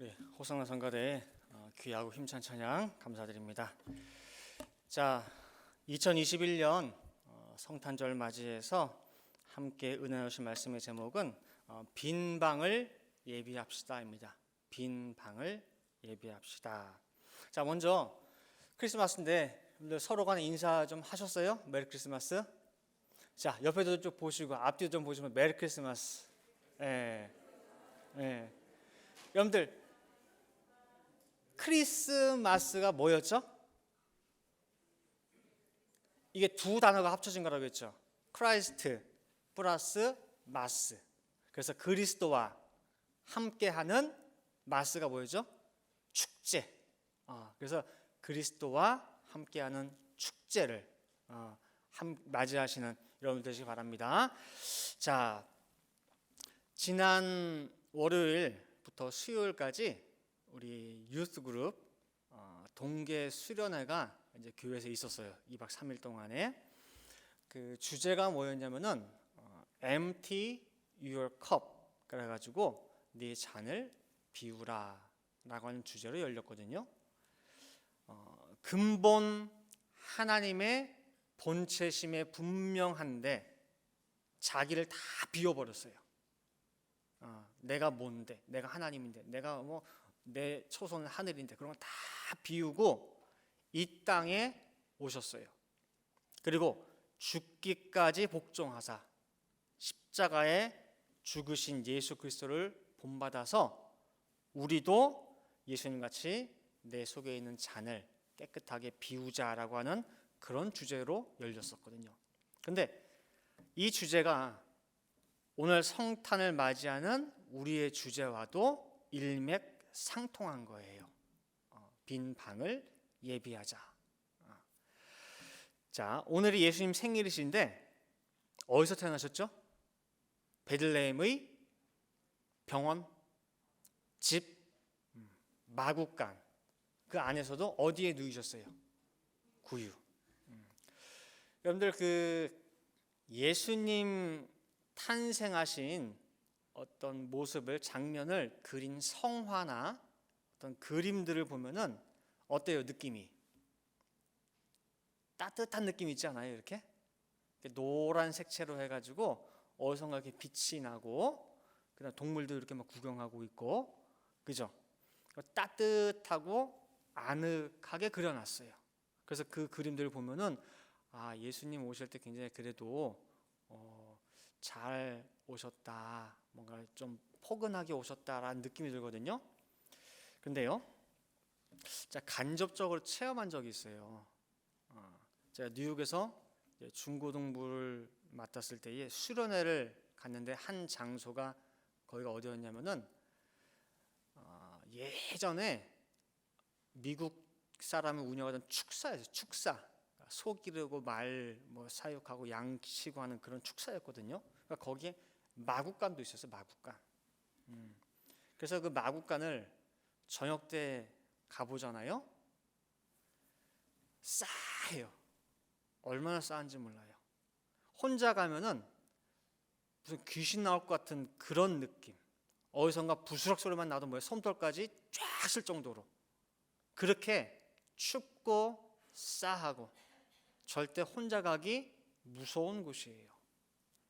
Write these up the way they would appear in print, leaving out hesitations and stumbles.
우리 호성나 성가대의 귀하고 힘찬 찬양 감사드립니다. 자, 2021년 성탄절 맞이해서 함께 은혜 나누실 말씀의 제목은 빈 방을 예비합시다입니다. 빈 방을 예비합시다. 자, 먼저 크리스마스인데 여러분들 서로 간에 인사 좀 하셨어요? 메리 크리스마스. 자, 옆에도 좀 보시고 앞뒤도 좀 보시면 메리 크리스마스. 예. 여러분들 크리스마스가 뭐였죠? 이게 두 단어가 합쳐진 거라고 했죠. 크라이스트 플러스 마스. 그래서 그리스도와 함께하는 마스가 뭐였죠? 축제. 그래서 그리스도와 함께하는 축제를 맞이하시는 여러분 되시기 바랍니다. 자, 지난 월요일부터 수요일까지 우리 유스 그룹 동계 수련회가 이제 교회에서 있었어요. 2박 3일 동안에. 그 주제가 뭐였냐면은 empty your cup 그래 가지고 네 잔을 비우라라고 하는 주제로 열렸거든요. 근본 하나님의 본체심에 분명한데 자기를 다 비워버렸어요. 내가 뭔데, 내가 하나님인데, 내가 뭐 내 초소는 하늘인데 그런 걸 다 비우고 이 땅에 오셨어요. 그리고 죽기까지 복종하사 십자가에 죽으신 예수 그리스도를 본받아서 우리도 예수님같이 내 속에 있는 잔을 깨끗하게 비우자라고 하는 그런 주제로 열렸었거든요. 근데 이 주제가 오늘 성탄을 맞이하는 우리의 주제와도 일맥상통한 거예요. 빈 방을 예비하자. 자, 오늘이 예수님 생일이신데 어디서 태어나셨죠? 베들레헴의 병원, 집, 마구간. 그 안에서도 어디에 누이셨어요? 구유. 여러분들 그 예수님 탄생하신 어떤 모습을 장면을 그린 성화나 어떤 그림들을 보면은 어때요? 느낌이 따뜻한 느낌 있지 않아요? 이렇게 노란 색채로 해가지고 어디선가 이렇게 빛이 나고 그다음 동물들 이렇게 막 구경하고 있고 그죠? 따뜻하고 아늑하게 그려놨어요. 그래서 그 그림들을 보면은 예수님 오실 때 굉장히 그래도 잘 오셨다, 뭔가 좀 포근하게 오셨다라는 느낌이 들거든요. 근데요, 자, 간접적으로 체험한 적이 있어요. 제가 뉴욕에서 중고등부를 맡았을 때에 수련회를 갔는데 한 장소가 거기가 어디였냐면은 예전에 미국 사람이 운영하던 축사였어요. 축사. 소 기르고 말 뭐 사육하고 양 치고 하는 그런 축사였거든요. 그러니까 거기에 마구간도 있었어요. 마구간. 그래서 그 마구간을 저녁 때 가보잖아요. 싸해요. 얼마나 싸한지 몰라요. 혼자 가면은 무슨 귀신 나올 것 같은 그런 느낌. 어디선가 부스럭 소리만 나도 뭐야 솜털까지 쫙 쓸 정도로 그렇게 춥고 싸하고 절대 혼자 가기 무서운 곳이에요.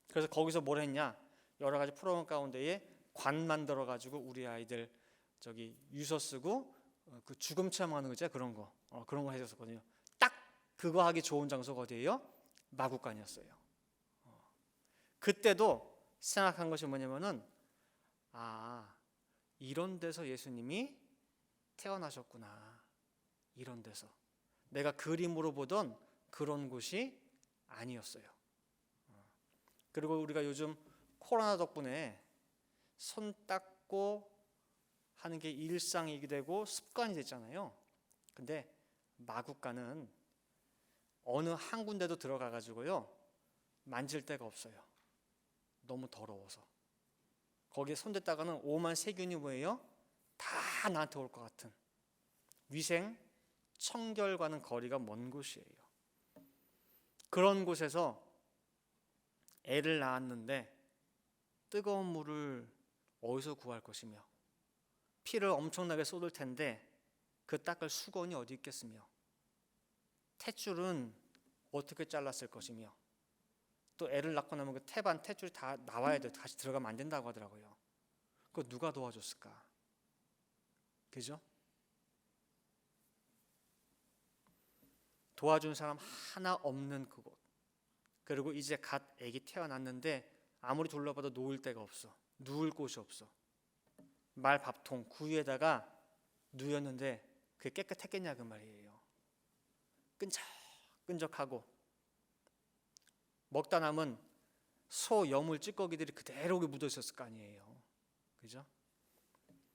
그래서 거기서 뭘 했냐? 여러 가지 프로그램 가운데에 관 만들어 가지고 우리 아이들 저기 유서 쓰고 그 죽음 체험하는 거죠. 그런 거 그런 거 해줬었거든요. 딱 그거 하기 좋은 장소가 어디예요? 마구간이었어요. 그때도 생각한 것이 뭐냐면은 이런 데서 예수님이 태어나셨구나. 이런 데서 내가 그림으로 보던 그런 곳이 아니었어요. 그리고 우리가 요즘 코로나 덕분에 손 닦고 하는 게 일상이 되고 습관이 됐잖아요. 근데 마구간은 어느 한 군데도 들어가 가지고요 만질 데가 없어요. 너무 더러워서. 거기에 손댔다가는 오만 세균이 뭐예요? 다 나한테 올 것 같은 위생, 청결과는 거리가 먼 곳이에요. 그런 곳에서 애를 낳았는데 뜨거운 물을 어디서 구할 것이며 피를 엄청나게 쏟을 텐데 그 닦을 수건이 어디 있겠으며, 탯줄은 어떻게 잘랐을 것이며, 또 애를 낳고 나면 그 태반 탯줄이 다 나와야 돼. 다시 들어가면 안 된다고 하더라고요. 그거 누가 도와줬을까? 그죠? 도와준 사람 하나 없는 그곳. 그리고 이제 갓 아기 태어났는데 아무리 둘러봐도 놓을 데가 없어. 누울 곳이 없어. 말 밥통 구유에다가 누였는데 그게 깨끗했겠냐 그 말이에요. 끈적끈적하고 먹다 남은 소 여물 찌꺼기들이 그대로 묻어 있었을 거 아니에요. 그죠?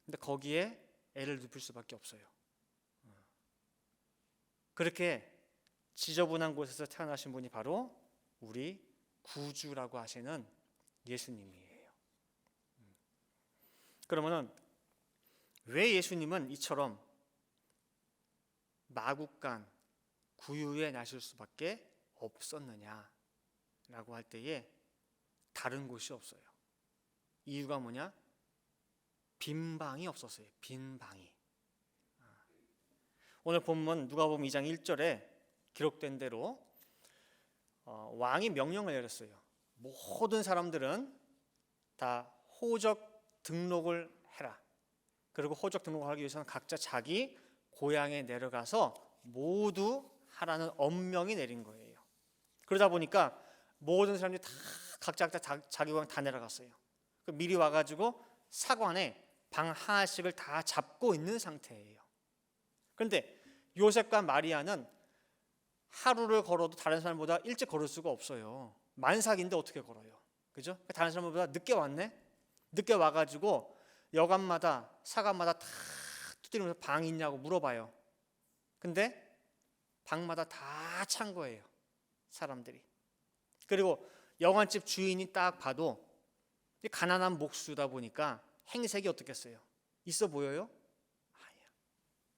근데 거기에 애를 눕힐 수밖에 없어요. 그렇게 지저분한 곳에서 태어나신 분이 바로 우리 구주라고 하시는 예수님이에요. 그러면은 왜 예수님은 이처럼 마구간 구유에 나실 수밖에 없었느냐라고 할 때에 다른 곳이 없어요. 이유가 뭐냐? 빈 방이 없었어요. 빈 방이. 오늘 본문 누가복음 2장 1절에 기록된 대로 왕이 명령을 내렸어요. 모든 사람들은 다 호적 등록을 해라. 그리고 호적 등록을 하기 위해서는 각자 자기 고향에 내려가서 모두 하라는 엄명이 내린 거예요. 그러다 보니까 모든 사람들이 다 각자 자기 고향 다 내려갔어요. 미리 와가지고 사관에 방 하나씩을 다 잡고 있는 상태예요. 그런데 요셉과 마리아는 하루를 걸어도 다른 사람보다 일찍 걸을 수가 없어요. 만삭인데 어떻게 걸어요? 그죠? 다른 사람보다 늦게 왔네? 늦게 와가지고 여관마다 사관마다 다 두드리면서 방 있냐고 물어봐요. 근데 방마다 다 찬 거예요. 사람들이. 그리고 여관집 주인이 딱 봐도 가난한 목수다 보니까 행색이 어떻겠어요? 있어 보여요? 아니야.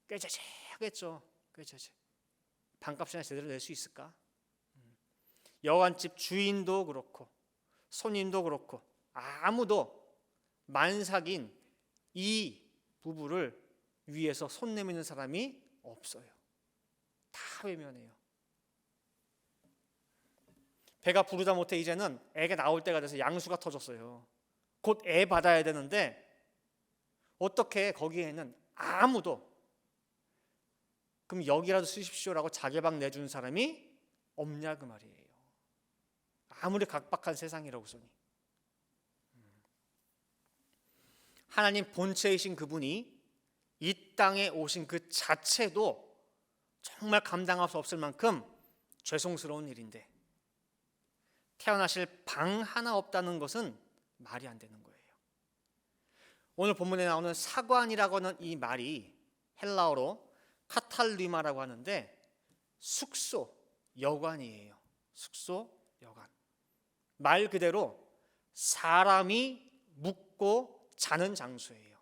꾀죄죄하겠죠. 꾀죄죄. 방값이나 제대로 낼 수 있을까? 여관집 주인도 그렇고 손님도 그렇고 아무도 만삭인 이 부부를 위해서 손 내미는 사람이 없어요. 다 외면해요. 배가 부르다 못해 이제는 애가 나올 때가 돼서 양수가 터졌어요. 곧 애 받아야 되는데 어떻게 거기에는 아무도 그럼 여기라도 쓰십시오라고 자기 방 내준 사람이 없냐 그 말이에요. 아무리 각박한 세상이라고 소니. 하나님 본체이신 그분이 이 땅에 오신 그 자체도 정말 감당할 수 없을 만큼 죄송스러운 일인데 태어나실 방 하나 없다는 것은 말이 안 되는 거예요. 오늘 본문에 나오는 사관이라고 하는 이 말이 헬라어로 카탈리마라고 하는데 숙소, 여관이에요. 숙소, 여관. 말 그대로 사람이 묵고 자는 장소예요.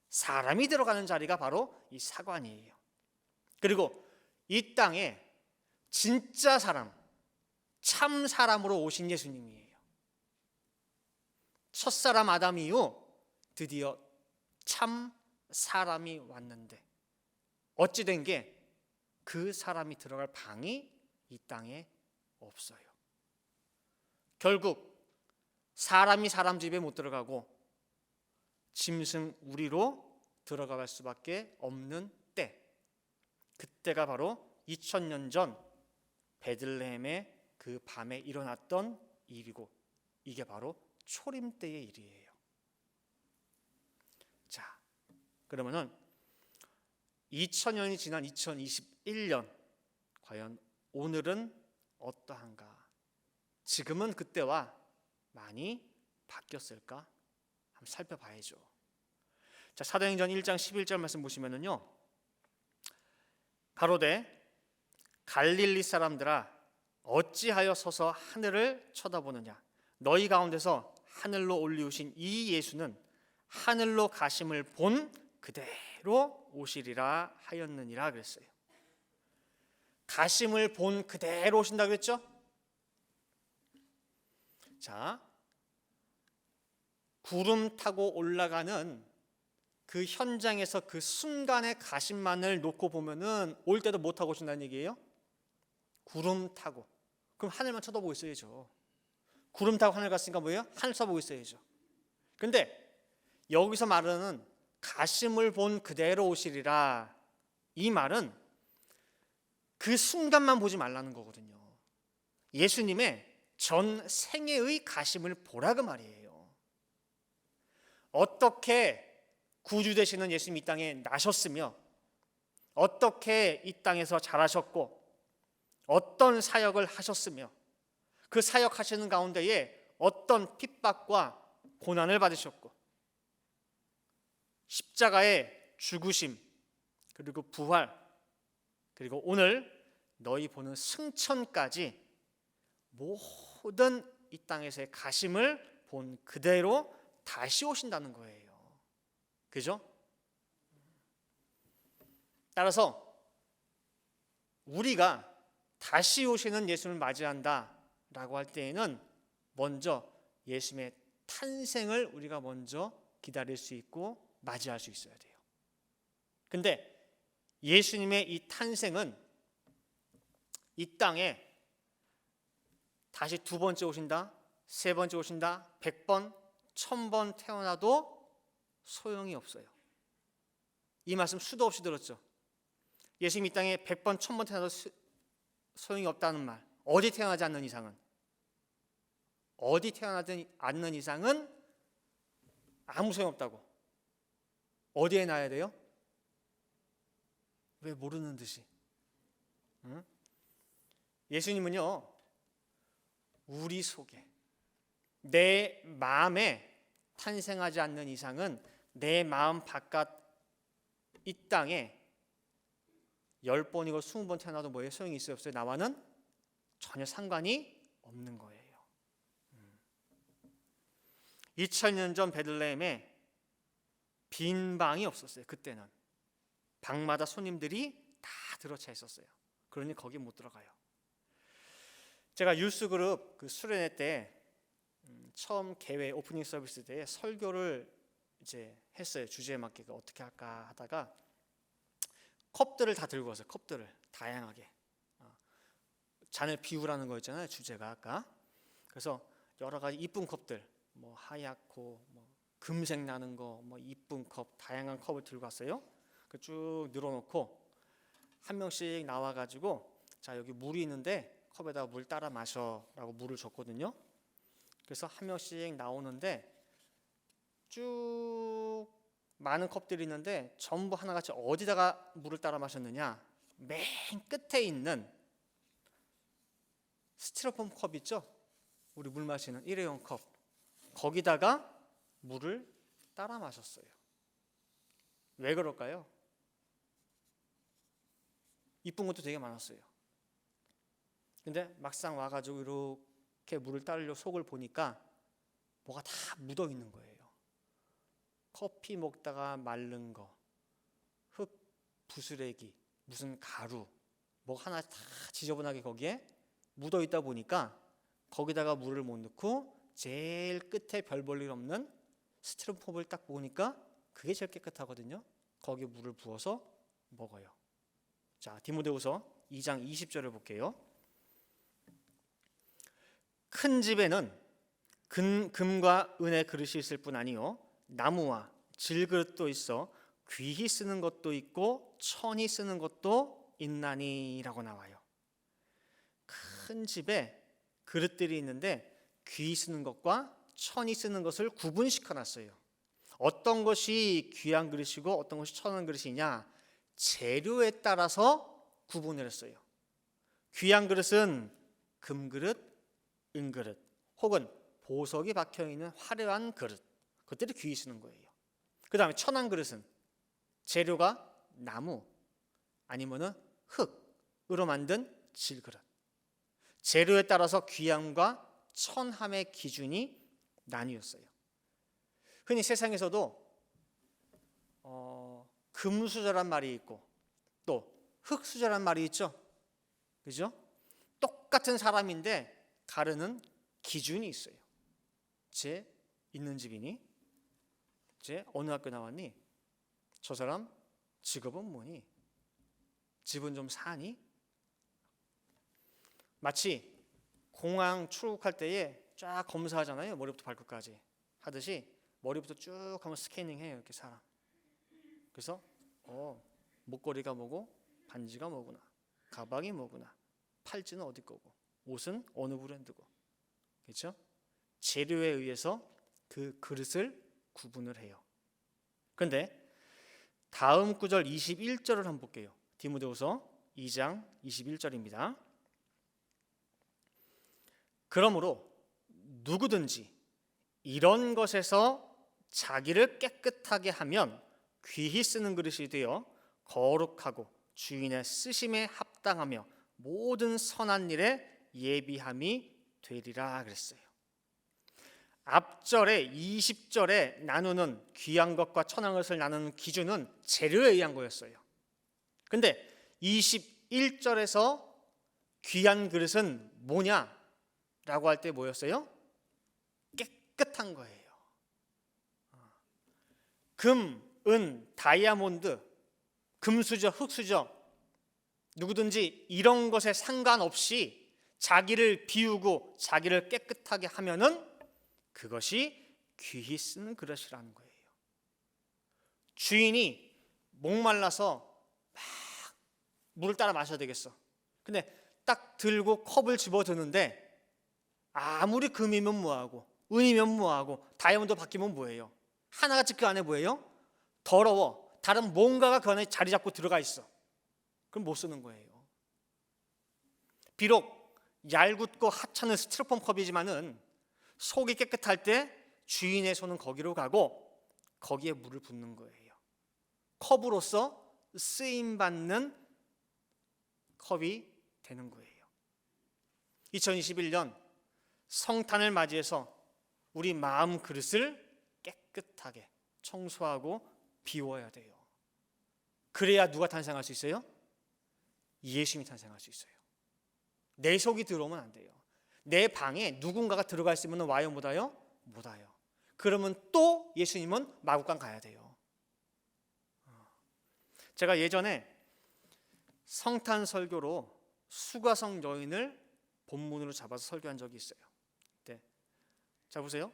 사람이 들어가는 자리가 바로 이 사관이에요. 그리고 이 땅에 진짜 사람, 참 사람으로 오신 예수님이에요. 첫사람 아담 이후 드디어 참 사람이 왔는데 어찌 된 게 그 사람이 들어갈 방이 이 땅에 없어요. 결국 사람이 사람 집에 못 들어가고 짐승 우리로 들어갈 수밖에 없는 때, 그때가 바로 2000년 전 베들레헴의 그 밤에 일어났던 일이고 이게 바로 초림 때의 일이에요. 자, 그러면은 2000년이 지난 2021년 과연 오늘은 어떠한가? 지금은 그때와 많이 바뀌었을까? 한번 살펴봐야죠. 자, 사도행전 1장 11절 말씀 보시면은요. 가로되 갈릴리 사람들아 어찌하여 서서 하늘을 쳐다보느냐? 너희 가운데서 하늘로 올리우신 이 예수는 하늘로 가심을 본 그대로 오시리라 하였느니라 그랬어요. 가심을 본 그대로 오신다 그랬죠? 자, 구름 타고 올라가는 그 현장에서 그 순간의 가심만을 놓고 보면은 올 때도 못 타고 오신다는 얘기예요? 구름 타고. 그럼 하늘만 쳐다보고 있어야죠. 구름 타고 하늘 갔으니까 뭐예요? 하늘 쳐다보고 있어야죠. 근데 여기서 말하는 가심을 본 그대로 오시리라, 이 말은 그 순간만 보지 말라는 거거든요. 예수님의 전 생애의 가심을 보라 그 말이에요. 어떻게 구주 되시는 예수님이 이 땅에 나셨으며, 어떻게 이 땅에서 자라셨고, 어떤 사역을 하셨으며, 그 사역하시는 가운데에 어떤 핍박과 고난을 받으셨고, 십자가의 죽으심, 그리고 부활, 그리고 오늘 너희 보는 승천까지 모든 이 땅에서의 가심을 본 그대로 다시 오신다는 거예요. 그죠? 따라서 우리가 다시 오시는 예수님을 맞이한다 라고 할 때에는 먼저 예수님의 탄생을 우리가 먼저 기다릴 수 있고 맞이할 수 있어야 돼요. 근데 예수님의 이 탄생은 이 땅에 다시 두 번째 오신다, 세 번째 오신다, 100번, 1000번 태어나도 소용이 없어요. 이 말씀 수도 없이 들었죠. 예수님이 이 땅에 100번, 1000번 태어나도 소용이 없다는 말. 어디 태어나지 않는 이상은, 어디 태어나지 않는 이상은 아무 소용없다고. 어디에 놔야 돼요? 왜 모르는 듯이? 응? 예수님은요, 우리 속에, 내 마음에 탄생하지 않는 이상은 내 마음 바깥 이 땅에 10번이고 20번 태어나도 뭐에 소용이 있어요 없어요? 나와는 전혀 상관이 없는 거예요. 2000년 전 베들레헴에 빈 방이 없었어요. 그때는 방마다 손님들이 다 들어차 있었어요. 그러니 거기 못 들어가요. 제가 유스그룹 그 수련회 때 처음 개회 오프닝 서비스 때 설교를 이제 했어요. 주제에 맞게 어떻게 할까 하다가 컵들을 다 들고 왔어요. 컵들을 다양하게 잔을 비우라는 거였잖아요. 주제가 아까. 그래서 여러 가지 이쁜 컵들, 뭐 하얗고 뭐 금색 나는 거, 뭐 이쁜 컵, 다양한 컵을 들고 왔어요. 쭉 늘어놓고 한 명씩 나와가지고 자 여기 물이 있는데 컵에다가 물 따라 마셔라고 물을 줬거든요. 그래서 한 명씩 나오는데 쭉 많은 컵들이 있는데 전부 하나같이 어디다가 물을 따라 마셨느냐? 맨 끝에 있는 스티로폼 컵 있죠? 우리 물 마시는 일회용 컵, 거기다가 물을 따라 마셨어요. 왜 그럴까요? 이쁜 것도 되게 많았어요. 근데 막상 와가지고 이렇게 물을 따르려고 속을 보니까 뭐가 다 묻어 있는 거예요. 커피 먹다가 마른 거, 흙, 부스레기, 무슨 가루, 뭐 하나 다 지저분하게 거기에 묻어 있다 보니까 거기다가 물을 못 넣고 제일 끝에 별 볼 일 없는 스티로폼을 딱 보니까 그게 제일 깨끗하거든요. 거기에 물을 부어서 먹어요. 자, 디모데후서 2장 20절을 볼게요. 큰 집에는 금과 은의 그릇이 있을 뿐 아니요 나무와 질그릇도 있어 귀히 쓰는 것도 있고 천히 쓰는 것도 있나니라고 나와요. 큰 집에 그릇들이 있는데 귀히 쓰는 것과 천히 쓰는 것을 구분시켜 놨어요. 어떤 것이 귀한 그릇이고 어떤 것이 천한 그릇이냐, 재료에 따라서 구분을 했어요. 귀한 그릇은 금그릇, 은그릇 혹은 보석이 박혀있는 화려한 그릇, 그것들이 귀히 쓰는 거예요. 그 다음에 천한 그릇은 재료가 나무 아니면은 흙으로 만든 질그릇. 재료에 따라서 귀함과 천함의 기준이 나뉘었어요. 흔히 세상에서도 금수저란 말이 있고 또 흙수저란 말이 있죠. 그죠? 똑같은 사람인데 가르는 기준이 있어요. 쟤 있는 집이니? 쟤 어느 학교 나왔니? 저 사람 직업은 뭐니? 집은 좀 사니? 마치 공항 출국할 때에 쫙 검사하잖아요. 머리부터 발끝까지 하듯이 머리부터 쭉 한번 스캐닝해요. 이렇게 사람. 그래서 목걸이가 뭐고, 반지가 뭐구나, 가방이 뭐구나, 팔찌는 어디 거고, 옷은 어느 브랜드고. 그렇죠? 재료에 의해서 그 그릇을 구분을 해요. 그런데 다음 구절 21절을 한번 볼게요. 디모데후서 2장 21절입니다. 그러므로 누구든지 이런 것에서 자기를 깨끗하게 하면 귀히 쓰는 그릇이 되어 거룩하고 주인의 쓰심에 합당하며 모든 선한 일에 예비함이 되리라 그랬어요. 앞절에 20절에 나누는 귀한 것과 천한 것을 나누는 기준은 재료에 의한 거였어요. 근데 21절에서 귀한 그릇은 뭐냐라고 할 때 뭐였어요? 깨끗한 거예요. 금, 은, 다이아몬드, 금수저, 흙수저, 누구든지 이런 것에 상관없이 자기를 비우고 자기를 깨끗하게 하면은 그것이 귀히 쓰는 그릇이라는 거예요. 주인이 목말라서 막 물을 따라 마셔야 되겠어. 근데 딱 들고 컵을 집어드는데 아무리 금이면 뭐하고, 은이면 뭐하고, 다이아몬드 바뀌면 뭐예요? 하나같이 그 안에 뭐예요? 더러워. 다른 뭔가가 그 안에 자리 잡고 들어가 있어. 그럼 못 쓰는 거예요. 비록 얇고 하찮은 스티로폼 컵이지만은 속이 깨끗할 때 주인의 손은 거기로 가고 거기에 물을 붓는 거예요. 컵으로서 쓰임받는 컵이 되는 거예요. 2021년 성탄을 맞이해서 우리 마음 그릇을 깨끗하게 청소하고 비워야 돼요. 그래야 누가 탄생할 수 있어요? 예수님이 탄생할 수 있어요. 내 속이 들어오면 안 돼요. 내 방에 누군가가 들어가 있으면 와요, 못 와요? 못 와요. 그러면 또 예수님은 마구간 가야 돼요. 제가 예전에 성탄 설교로 수가성 여인을 본문으로 잡아서 설교한 적이 있어요. 네. 자, 보세요.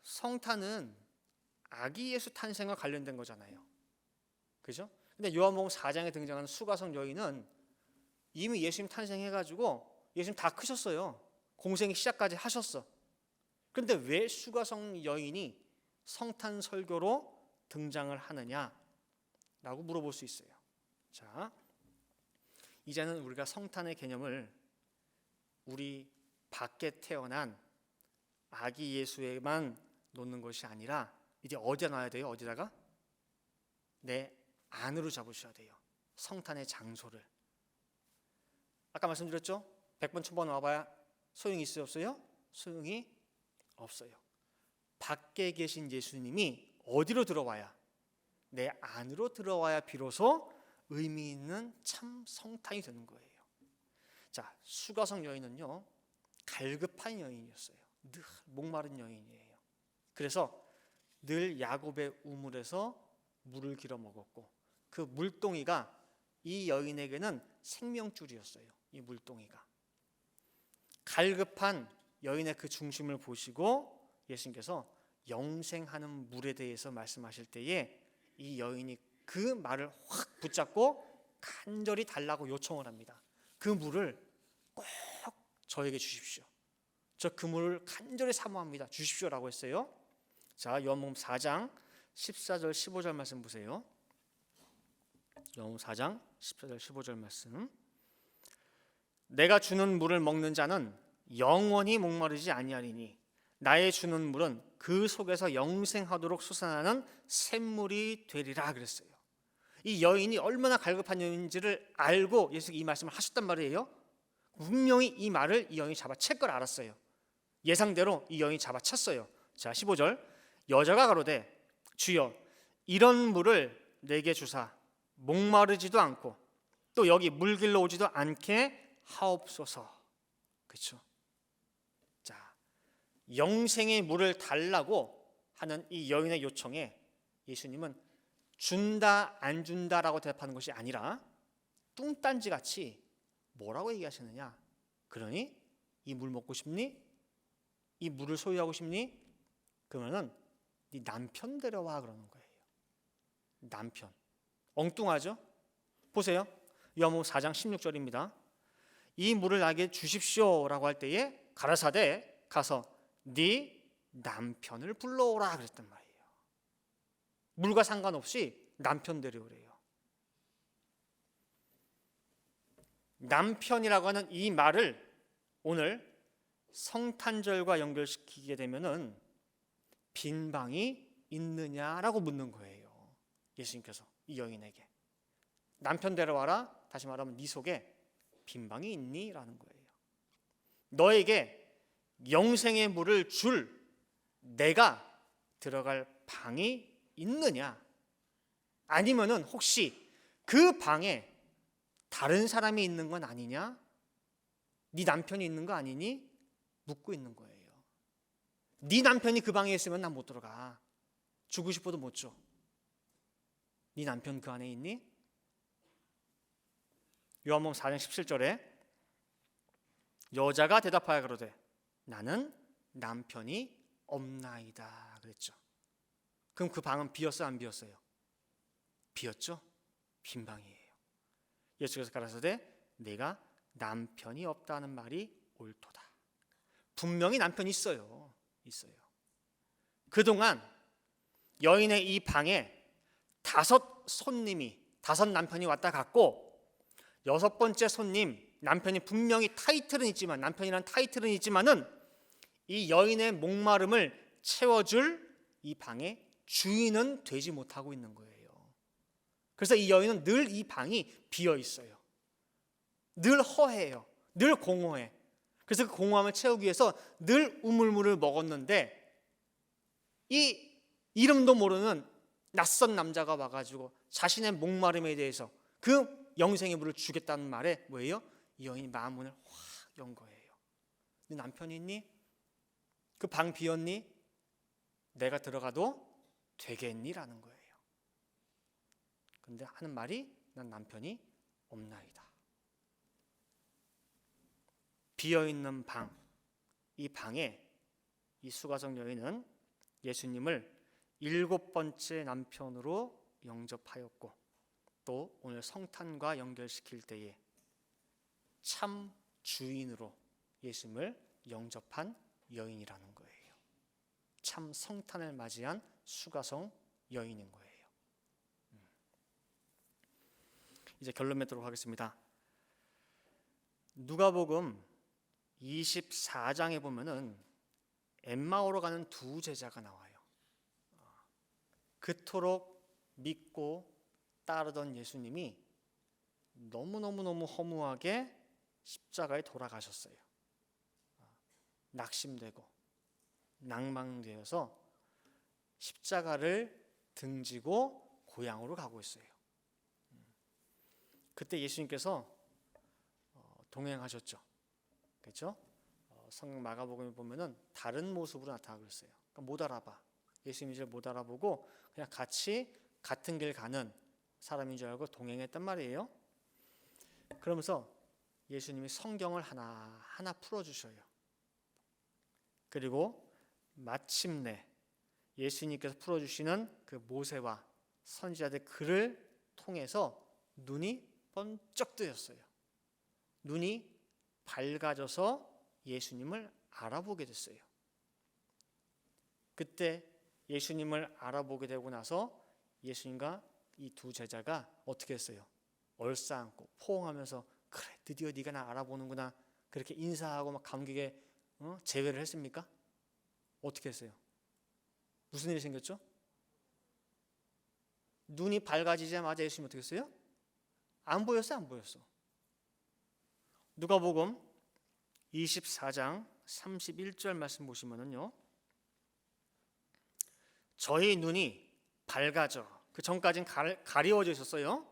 성탄은 아기 예수 탄생과 관련된 거잖아요. 그죠? 근데 요한복음 4장에 등장하는 수가성 여인은 이미 예수님 탄생해가지고 예수님 다 크셨어요. 공생 시작까지 하셨어. 그런데 왜 수가성 여인이 성탄 설교로 등장을 하느냐라고 물어볼 수 있어요. 자, 이제는 우리가 성탄의 개념을 우리 밖에 태어난 아기 예수에만 놓는 것이 아니라 이제 어디다 놔야 돼요? 어디다가? 내 안으로 잡으셔야 돼요. 성탄의 장소를. 아까 말씀드렸죠? 100번 1000번 와봐야 소용이 있어요? 없어요? 소용이 없어요. 밖에 계신 예수님이 어디로 들어와야? 내 안으로 들어와야 비로소 의미 있는 참 성탄이 되는 거예요. 자, 수가성 여인은요, 갈급한 여인이었어요. 늘 목마른 여인이에요. 그래서 늘 야곱의 우물에서 물을 길어 먹었고 그 물동이가 이 여인에게는 생명줄이었어요. 이 물동이가. 갈급한 여인의 그 중심을 보시고 예수님께서 영생하는 물에 대해서 말씀하실 때에 이 여인이 그 말을 확 붙잡고 간절히 달라고 요청을 합니다. 그 물을 꼭 저에게 주십시오. 저 그 물을 간절히 사모합니다. 주십시오라고 했어요. 자, 요한복음 4장 14절 15절 말씀 보세요. 요한복음 4장 14절 15절 말씀. 내가 주는 물을 먹는 자는 영원히 목마르지 아니하리니 나의 주는 물은 그 속에서 영생하도록 솟아나는 샘물이 되리라 그랬어요. 이 여인이 얼마나 갈급한 여인인지를 알고 예수님이 이 말씀을 하셨단 말이에요. 분명히 이 말을 이 여인이 잡아챌 걸 알았어요. 예상대로 이 여인이 잡아챘어요. 자, 15절. 여자가 가로되 주여 이런 물을 내게 주사 목마르지도 않고 또 여기 물 길러 오지도 않게 하옵소서. 그렇죠? 자, 영생의 물을 달라고 하는 이 여인의 요청에 예수님은 준다 안 준다라고 대답하는 것이 아니라 뚱딴지 같이 뭐라고 얘기하시느냐? 그러니 이 물 먹고 싶니? 이 물을 소유하고 싶니? 그러면은 네 남편 데려와 그러는 거예요. 남편. 엉뚱하죠? 보세요. 요한복음 4장 16절입니다. 이 물을 나에게 주십시오라고 할 때에 가라사대 가서 네 남편을 불러오라 그랬단 말이에요. 물과 상관없이 남편 데려오래요. 남편이라고 하는 이 말을 오늘 성탄절과 연결시키게 되면은 빈 방이 있느냐라고 묻는 거예요. 예수님께서 이 여인에게 남편 데려와라. 다시 말하면 네 속에 빈 방이 있니? 라는 거예요. 너에게 영생의 물을 줄 내가 들어갈 방이 있느냐? 아니면은 혹시 그 방에 다른 사람이 있는 건 아니냐? 네 남편이 있는 거 아니니? 묻고 있는 거예요. 네 남편이 그 방에 있으면 난 못 들어가. 주고 싶어도 못 줘. 네 남편 그 안에 있니? 요한복음 4장 17절에 여자가 대답하여 가로되 나는 남편이 없나이다 그랬죠. 그럼 그 방은 비었어요, 안 비었어요? 비었죠? 빈 방이에요. 예수께서 가라사대 내가 남편이 없다는 말이 옳도다. 분명히 남편이 있어요. 그동안 여인의 이 방에 5 남편이 왔다 갔고 6번째 손님 남편이 분명히 남편이란 타이틀은 있지만은 이 여인의 목마름을 채워줄 이 방의 주인은 되지 못하고 있는 거예요. 그래서 이 여인은 늘 이 방이 비어 있어요. 늘 허해요. 늘 공허해. 그래서 그 공허함을 채우기 위해서 늘 우물물을 먹었는데 이 이름도 모르는 낯선 남자가 와가지고 자신의 목마름에 대해서 그 영생의 물을 주겠다는 말에 뭐예요? 이 여인이 마음문을 확 연 거예요. 네 남편이 있니? 그 방 비었니? 내가 들어가도 되겠니? 라는 거예요. 근데 하는 말이 난 남편이 없나이다. 비어있는 방, 이 방에 이 수가성 여인은 예수님을 7번째 남편으로 영접하였고 또 오늘 성탄과 연결시킬 때에 참 주인으로 예수님을 영접한 여인이라는 거예요. 참 성탄을 맞이한 수가성 여인인 거예요. 이제 결론 맺도록 하겠습니다. 누가복음 24장에 보면은 엠마오로 가는 2 제자가 나와요. 그토록 믿고 따르던 예수님이 너무너무 허무하게 십자가에 돌아가셨어요. 낙심되고 낭망되어서 십자가를 등지고 고향으로 가고 있어요. 그때 예수님께서 동행하셨죠. 그렇죠? 성경 마가복음에 보면은 다른 모습으로 나타나고 있어요. 그러니까 못 알아봐. 예수님인 줄 못 알아보고 그냥 같이 같은 길 가는 사람인 줄 알고 동행했단 말이에요. 그러면서 예수님이 성경을 하나하나 풀어주셔요. 그리고 마침내 예수님께서 풀어주시는 그 모세와 선지자들 글을 통해서 눈이 번쩍 뜨였어요. 눈이 밝아져서 예수님을 알아보게 됐어요. 그때 예수님을 알아보게 되고 나서 예수님과 이 2 제자가 어떻게 했어요? 얼싸안고 포옹하면서 그래 드디어 네가 나 알아보는구나 그렇게 인사하고 막 감격에 제외를 했습니까? 어떻게 했어요? 무슨 일이 생겼죠? 눈이 밝아지자마자 예수님이 어떻게 했어요? 안 보였어? 안 보였어? 누가복음 24장 31절 말씀 보시면은요. 저희 눈이 밝아져 그 전까지는 가리워져 있었어요.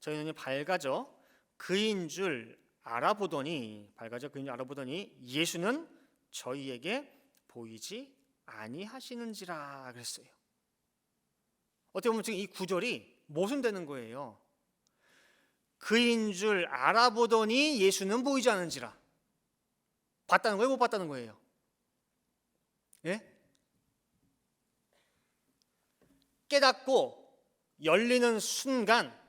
저희 눈이 밝아져 그인 줄 알아보더니 예수는 저희에게 보이지 아니하시는지라 그랬어요. 어떻게 보면 지금 이 구절이 모순되는 거예요. 그인 줄 알아보더니 예수는 보이지 않은지라. 봤다는 거예요? 못 봤다는 거예요? 예? 깨닫고 열리는 순간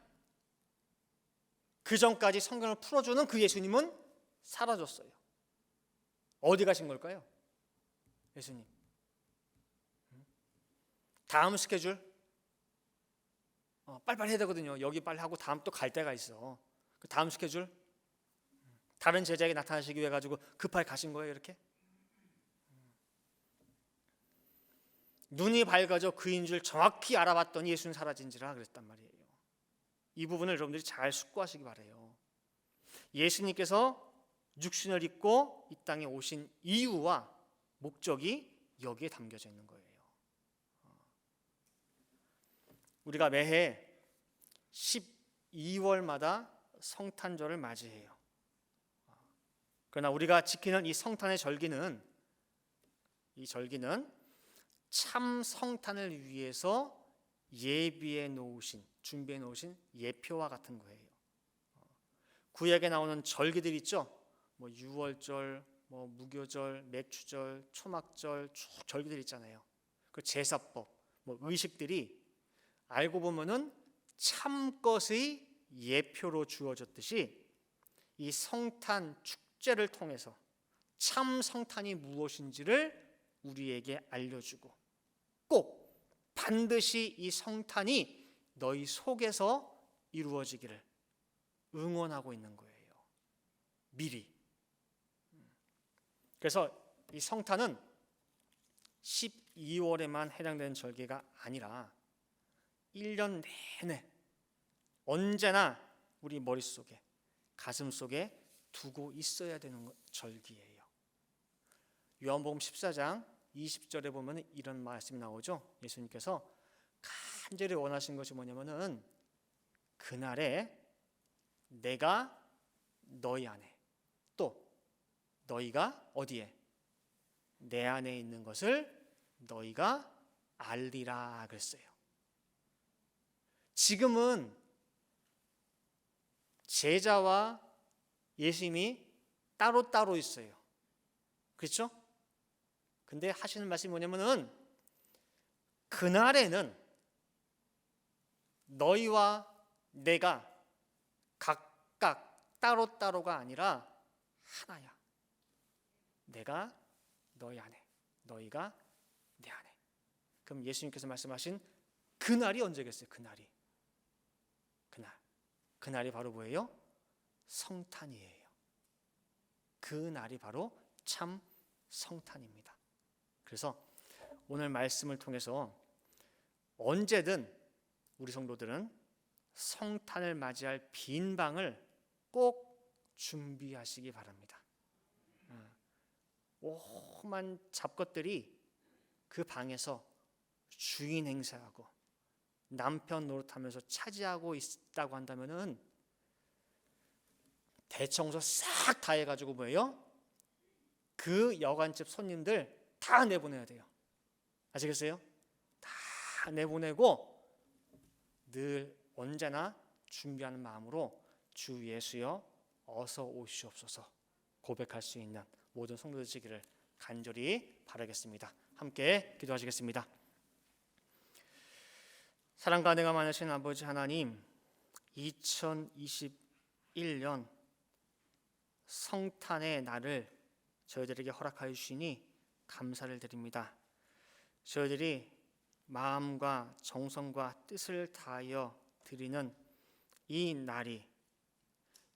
그 전까지 성경을 풀어주는 그 예수님은 사라졌어요. 어디 가신 걸까요? 예수님. 다음 스케줄 빨리빨리 해야 되거든요. 여기 빨리 하고 다음 또 갈 데가 있어. 그 다음 스케줄 다른 제자에게 나타나시기 위해 가지고 급하게 가신 거예요. 이렇게 눈이 밝아져 그인 줄 정확히 알아봤더니 예수는 사라진지라 그랬단 말이에요. 이 부분을 여러분들이 잘 숙고하시기 바라요. 예수님께서 육신을 입고 이 땅에 오신 이유와 목적이 여기에 담겨져 있는 거예요. 우리가 매해 12월마다 성탄절을 맞이해요. 그러나 우리가 지키는 이 성탄의 절기는 참 성탄을 위해서 예비해 놓으신, 준비해 놓으신 예표와 같은 거예요. 구약에 나오는 절기들 있죠. 뭐 유월절, 뭐 무교절, 맥추절, 초막절 쭉 절기들 있잖아요. 그 제사법, 뭐 의식들이 알고 보면은 참 것의 예표로 주어졌듯이 이 성탄 축제를 통해서 참 성탄이 무엇인지를 우리에게 알려주고 꼭 반드시 이 성탄이 너희 속에서 이루어지기를 응원하고 있는 거예요. 미리. 그래서 이 성탄은 12월에만 해당되는 절기가 아니라 1년 내내 언제나 우리 머릿속에 가슴속에 두고 있어야 되는 절기예요. 요한복음 14장 20절에 보면 이런 말씀이 나오죠. 예수님께서 간절히 원하신 것이 뭐냐면은 그날에 내가 너희 안에 또 너희가 어디에? 내 안에 있는 것을 너희가 알리라 그랬어요. 지금은 제자와 예수님이 따로따로 있어요. 그렇죠? 근데 하시는 말씀이 뭐냐면은 그날에는 너희와 내가 각각 따로따로가 아니라 하나야. 내가 너희 안에, 너희가 내 안에. 그럼 예수님께서 말씀하신 그날이 언제겠어요? 그날이 바로 뭐예요? 성탄이에요. 그날이 바로 참 성탄입니다. 그래서 오늘 말씀을 통해서 언제든 우리 성도들은 성탄을 맞이할 빈 방을 꼭 준비하시기 바랍니다. 오만 잡것들이 그 방에서 주인 행세하고 남편 노릇하면서 차지하고 있다고 한다면은 대청소 싹 다 해가지고 뭐예요? 그 여관집 손님들 다 내보내야 돼요. 아시겠어요? 다 내보내고 늘 언제나 준비하는 마음으로 주 예수여 어서 오시옵소서 고백할 수 있는 모든 성도들 되시기를 간절히 바라겠습니다. 함께 기도하시겠습니다. 사랑과 은혜가 많으신 아버지 하나님, 2021년 성탄의 날을 저희들에게 허락하여 주시니 감사를 드립니다. 저희들이 마음과 정성과 뜻을 다하여 드리는 이 날이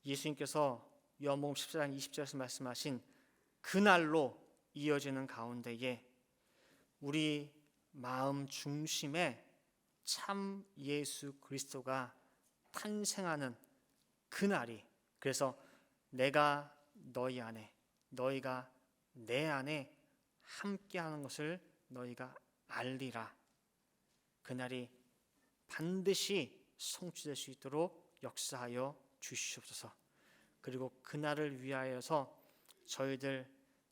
예수님께서 요한복음 14장 20절에서 말씀하신 그날로 이어지는 가운데에 우리 마음 중심에 참 예수 그리스도가 탄생하는 그날이, 그래서 내가 너희 안에 너희가 내 안에 함께하는 것을 너희가 알리라. 그날이 반드시 성취될 수 있도록 역사하여 주시옵소서. 그리고 그날을 위하여서 저희들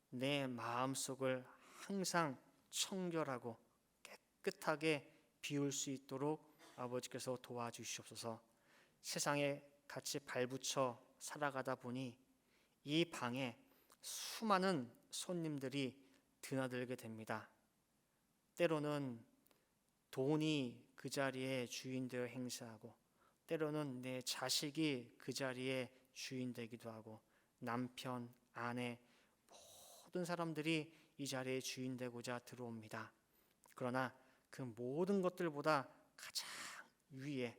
내 마음속을 항상 청결하고 깨끗하게 비울 수 있도록 아버지께서 도와주시옵소서. 세상에 같이 발붙여 살아가다 보니 이 방에 수많은 손님들이 드나들게 됩니다. 때로는 돈이 그 자리에 주인 되어 행세하고, 때로는 내 자식이 그 자리에 주인 되기도 하고, 남편, 아내, 모든 사람들이 이 자리에 주인 되고자 들어옵니다. 그러나 그 모든 것들보다 가장 위에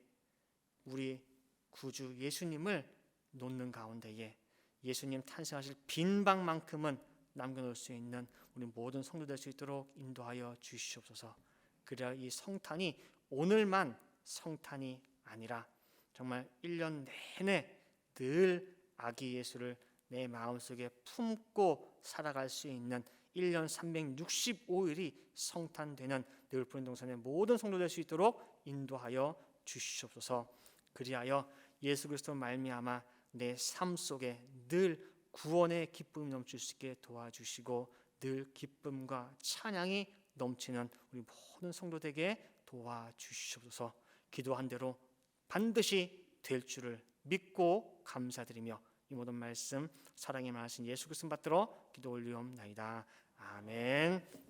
우리 구주 예수님을 놓는 가운데에 예수님 탄생하실 빈 방만큼은 남겨놓을 수 있는 우리 모든 성도 될 수 있도록 인도하여 주시옵소서. 그래야 이 성탄이 오늘만 성탄이 아니라 정말 1년 내내 늘 아기 예수를 내 마음속에 품고 살아갈 수 있는 1년 365일이 성탄되는 늘푸른 동산의 모든 성도 될 수 있도록 인도하여 주시옵소서. 그리하여 예수 그리스도 말미암아 내 삶 속에 늘 구원의 기쁨이 넘칠 수 있게 도와주시고, 늘 기쁨과 찬양이 넘치는 우리 모든 성도되게 도와주시옵소서. 기도한 대로 반드시 될 줄을 믿고 감사드리며 이 모든 말씀 사랑이 많으신 예수 그리스도 받들어 기도 올리옵나이다. 아멘.